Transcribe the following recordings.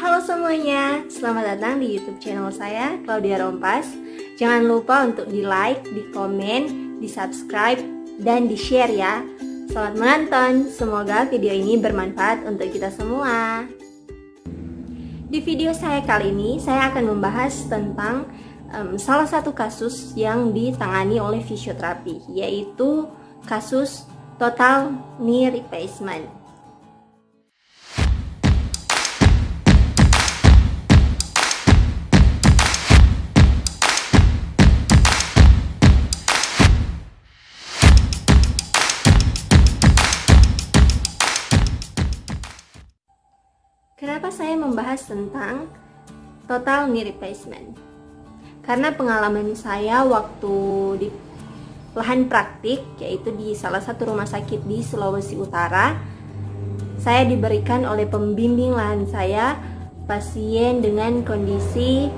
Halo semuanya, selamat datang di YouTube channel saya, Claudia Rompas. Jangan lupa untuk di like, di komen, di subscribe, dan di share ya. Selamat menonton, semoga video ini bermanfaat untuk kita semua. Di video saya kali ini, saya akan membahas tentang salah satu kasus yang ditangani oleh fisioterapi, yaitu kasus total knee replacement. Kenapa saya membahas tentang total knee replacement? Karena pengalaman saya waktu di lahan praktik, yaitu di salah satu rumah sakit di Sulawesi Utara, saya diberikan oleh pembimbing lahan saya pasien dengan kondisi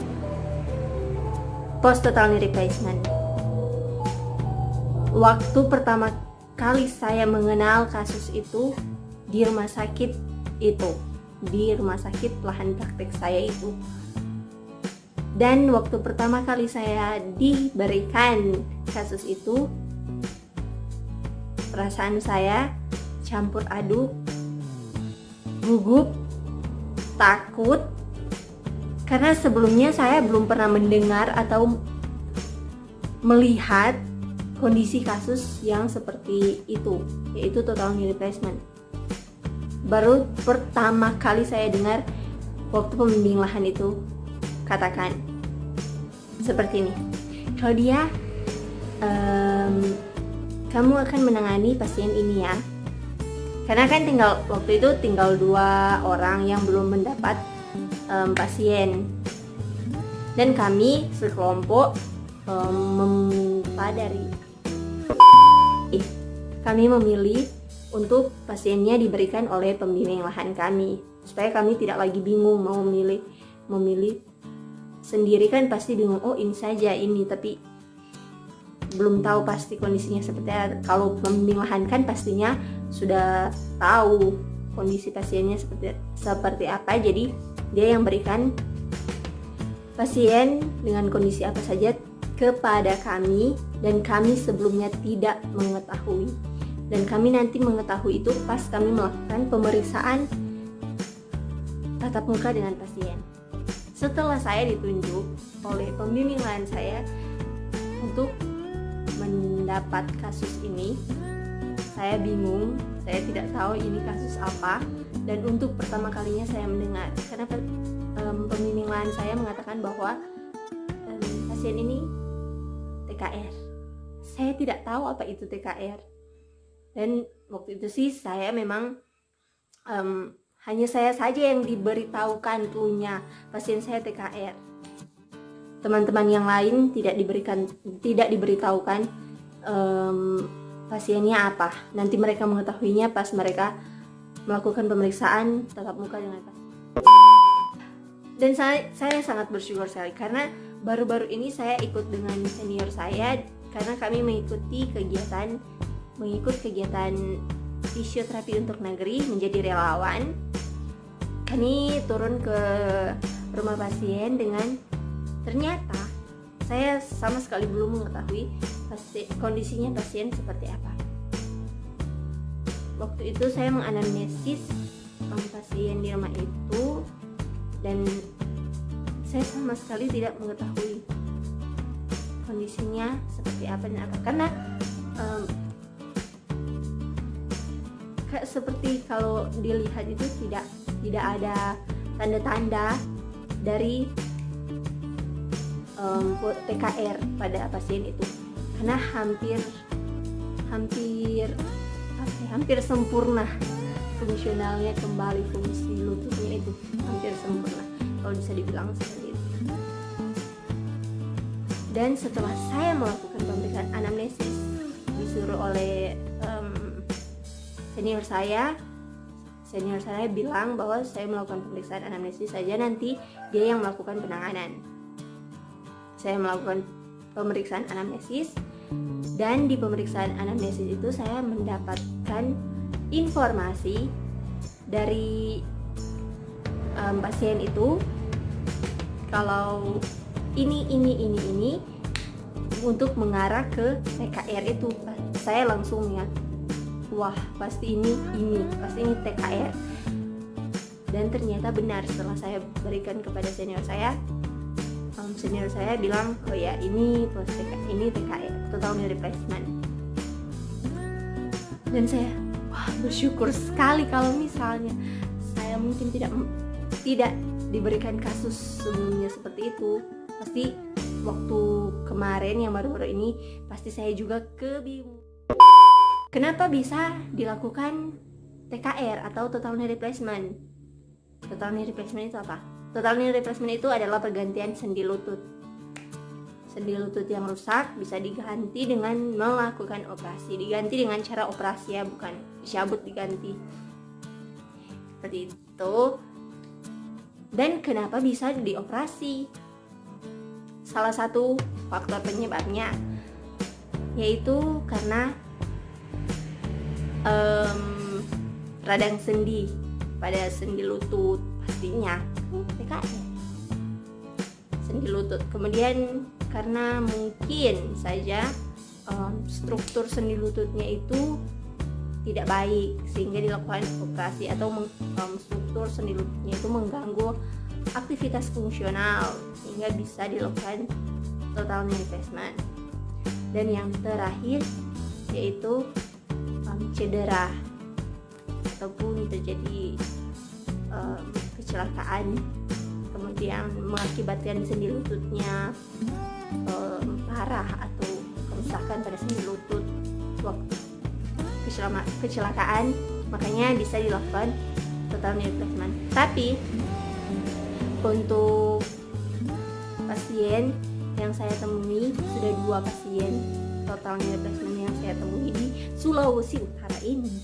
post total knee replacement. Waktu pertama kali saya mengenal kasus itu di rumah sakit itu, di rumah sakit lahan praktik saya itu. Dan waktu pertama kali saya diberikan kasus itu, perasaan saya campur aduk, gugup, takut, karena sebelumnya saya belum pernah mendengar atau melihat kondisi kasus yang seperti itu, yaitu total knee replacement. Baru pertama kali saya dengar waktu pembimbing lahan itu katakan seperti ini, Claudia, kamu akan menangani pasien ini ya. Karena kan waktu itu tinggal 2 orang yang belum mendapat pasien, dan kami sekelompok meminta kami memilih untuk pasiennya diberikan oleh pembimbing lahan kami, supaya kami tidak lagi bingung mau memilih sendiri. Kan pasti bingung, oh ini saja ini, tapi belum tahu pasti kondisinya seperti apa. Kalau pembimbing lahan kan pastinya sudah tahu kondisi pasiennya seperti apa, jadi dia yang berikan pasien dengan kondisi apa saja kepada kami, dan kami sebelumnya tidak mengetahui. Dan kami nanti mengetahui itu pas kami melakukan pemeriksaan tatap muka dengan pasien. Setelah saya ditunjuk oleh pembimbing lain saya untuk mendapat kasus ini, saya bingung, saya tidak tahu ini kasus apa. Dan untuk pertama kalinya saya mendengar, karena pembimbing lain saya mengatakan bahwa pasien ini TKR. Saya tidak tahu apa itu TKR. Dan waktu itu sih saya memang hanya saya saja yang diberitahukan cluenya pasien saya TKR. Teman-teman yang lain tidak diberitahukan pasiennya apa. Nanti mereka mengetahuinya pas mereka melakukan pemeriksaan tatap muka dengan pasien. Dan saya sangat bersyukur sekali, karena baru-baru ini saya ikut dengan senior saya, karena kami mengikuti kegiatan fisioterapi untuk negeri menjadi relawan. Kami turun ke rumah pasien, dengan ternyata saya sama sekali belum mengetahui kondisinya pasien seperti apa. Waktu itu saya menganamnesis pasien di rumah itu, dan saya sama sekali tidak mengetahui kondisinya seperti apa dan apa, karena seperti kalau dilihat itu tidak ada tanda-tanda dari TKR pada pasien itu, karena hampir sempurna fungsionalnya kembali, fungsi lututnya itu hampir sempurna kalau bisa dibilang seperti itu. Dan setelah saya melakukan pemeriksaan anamnesis disuruh oleh senior saya bilang bahwa saya melakukan pemeriksaan anamnesis saja, nanti dia yang melakukan penanganan. Saya melakukan pemeriksaan anamnesis, dan di pemeriksaan anamnesis itu saya mendapatkan informasi dari pasien itu kalau ini untuk mengarah ke TKR itu, saya langsung ya, wah pasti ini pasti ini TKR. Dan ternyata benar, setelah saya berikan kepada senior saya bilang, oh ya ini plus ini TKR, total knee replacement. Dan saya bersyukur sekali kalau misalnya saya mungkin tidak diberikan kasus sebelumnya seperti itu. Pasti waktu kemarin yang baru-baru ini pasti saya juga kebingungan. Kenapa bisa dilakukan TKR atau total knee replacement? Total knee replacement itu apa? Total knee replacement itu adalah pergantian sendi lutut. Sendi lutut yang rusak bisa diganti dengan melakukan operasi. Diganti dengan cara operasi ya, bukan dicabut diganti. Seperti itu. Dan kenapa bisa dioperasi? Salah satu faktor penyebabnya yaitu karena radang sendi pada sendi lutut, pastinya TKR sendi lutut. Kemudian karena mungkin saja struktur sendi lututnya itu tidak baik sehingga dilakukan operasi, atau struktur sendi lututnya itu mengganggu aktivitas fungsional sehingga bisa dilakukan total knee replacement. Dan yang terakhir yaitu cedera ataupun terjadi kecelakaan kemudian mengakibatkan sendi lututnya parah atau kerusakan pada sendi lutut waktu kecelakaan, makanya bisa dilakukan total knee replacement. Tapi untuk pasien yang saya temui, sudah 2 pasien total knee replacement yang saya temui di Sulawesi Utara ini.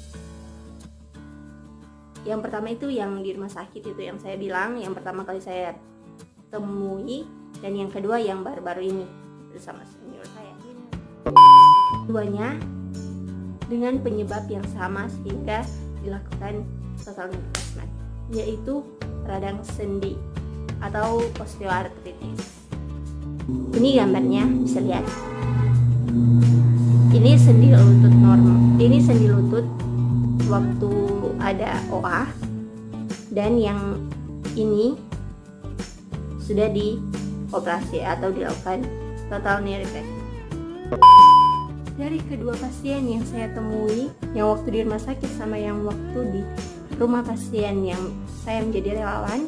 Yang pertama itu yang di rumah sakit itu yang saya bilang, yang pertama kali saya temui, dan yang kedua yang baru-baru ini bersama senior saya. Keduanya dengan penyebab yang sama sehingga dilakukan total knee replacement, yaitu radang sendi atau osteoartritis. Ini gambarnya, bisa lihat. Ini sendi lutut normal. Ini sendi lutut waktu ada OA, dan yang ini sudah dioperasi atau dilakukan total knee replacement. Dari kedua pasien yang saya temui, yang waktu di rumah sakit sama yang waktu di rumah pasien yang saya menjadi relawan,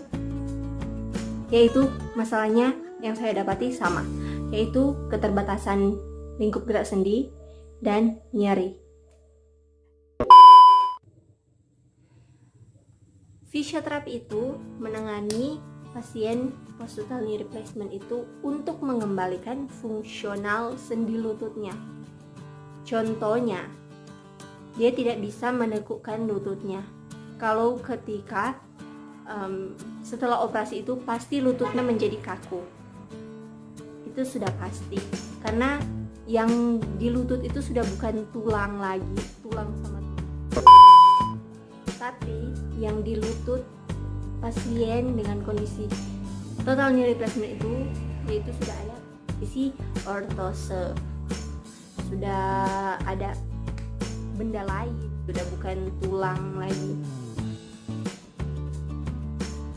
yaitu masalahnya yang saya dapati sama, yaitu keterbatasan lingkup gerak sendi dan nyeri. Fisioterapi itu menangani pasien post total knee replacement itu untuk mengembalikan fungsional sendi lututnya. Contohnya, dia tidak bisa menekukkan lututnya. Kalau ketika setelah operasi itu pasti lututnya menjadi kaku. Itu sudah pasti, karena yang di lutut itu sudah bukan tulang lagi, tulang sama tulang. Tapi yang di lutut pasien dengan kondisi total knee replacement itu, yaitu sudah ada kondisi ortose, sudah ada benda lain, sudah bukan tulang lagi.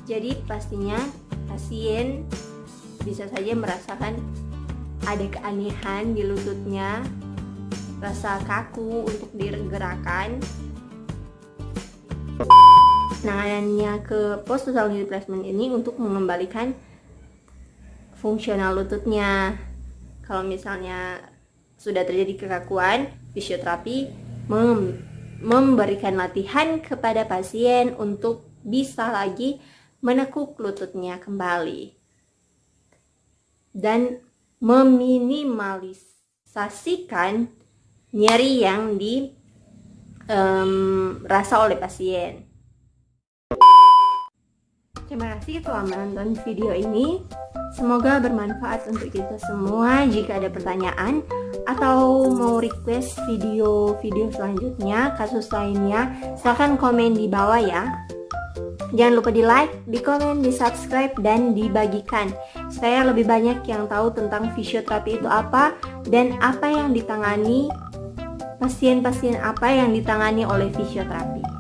Jadi pastinya pasien bisa saja merasakan ada keanehan di lututnya, rasa kaku untuk digerakkan. Penanganannya ke post total knee replacement ini untuk mengembalikan fungsional lututnya. Kalau misalnya sudah terjadi kekakuan, fisioterapi memberikan latihan kepada pasien untuk bisa lagi menekuk lututnya kembali dan meminimalisasikan nyeri yang dirasa oleh pasien. Terima kasih telah menonton video ini. Semoga bermanfaat untuk kita semua. Jika ada pertanyaan atau mau request video-video selanjutnya, kasus lainnya, silahkan komen di bawah ya. Jangan lupa di like, di komen, di subscribe, dan dibagikan supaya lebih banyak yang tahu tentang fisioterapi itu apa dan apa yang ditangani, pasien-pasien apa yang ditangani oleh fisioterapi.